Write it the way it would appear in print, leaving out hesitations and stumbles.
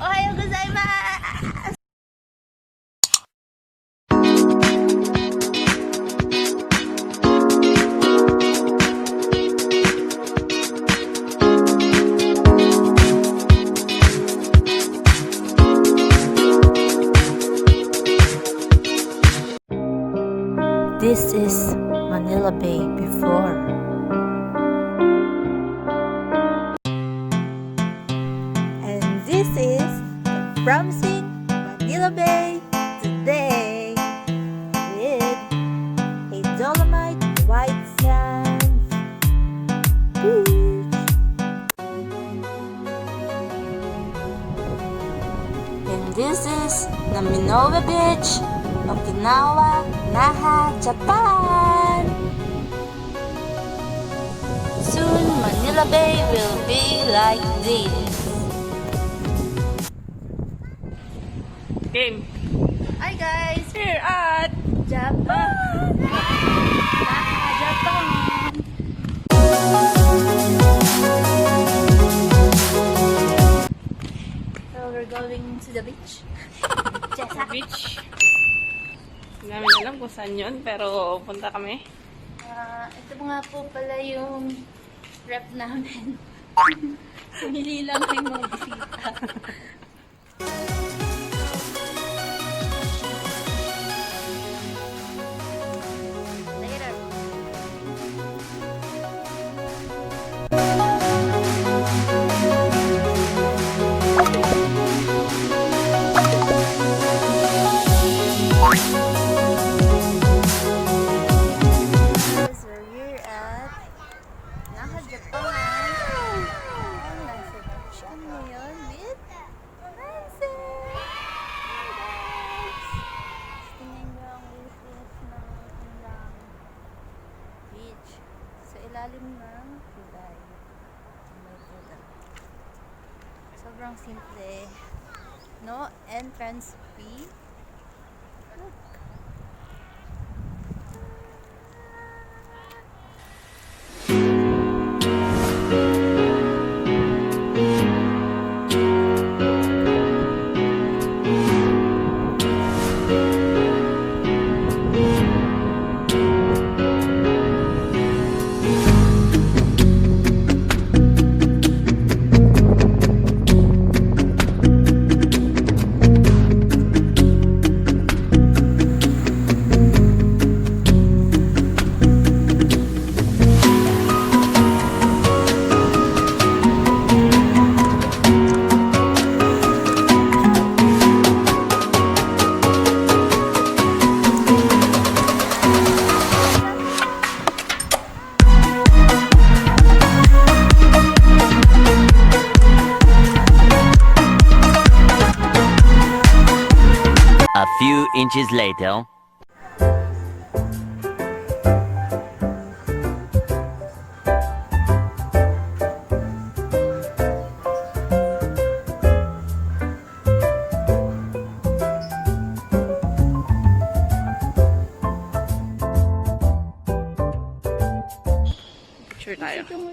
Ohayou gozaimasu! This is Manila Bay before. And this is the promising Manila Bay today with a Dolomite white sand beach. And this is the Minowa Beach, Okinawa, Naha, Japan. Soon, Manila Bay will be like this. Game. Hi guys! Here at Japan! Naha, Japan! So we're going to the beach. sa beach. Hindi namin alam kung saan yun, pero punta kami. Ito nga po pala yung rep namin. Sumili lang kayong mga bisita. Later. Ilalim ng tulay. Sobrang simple. No entrance fee. Look. A few inches later. Picture tayo. Ito mo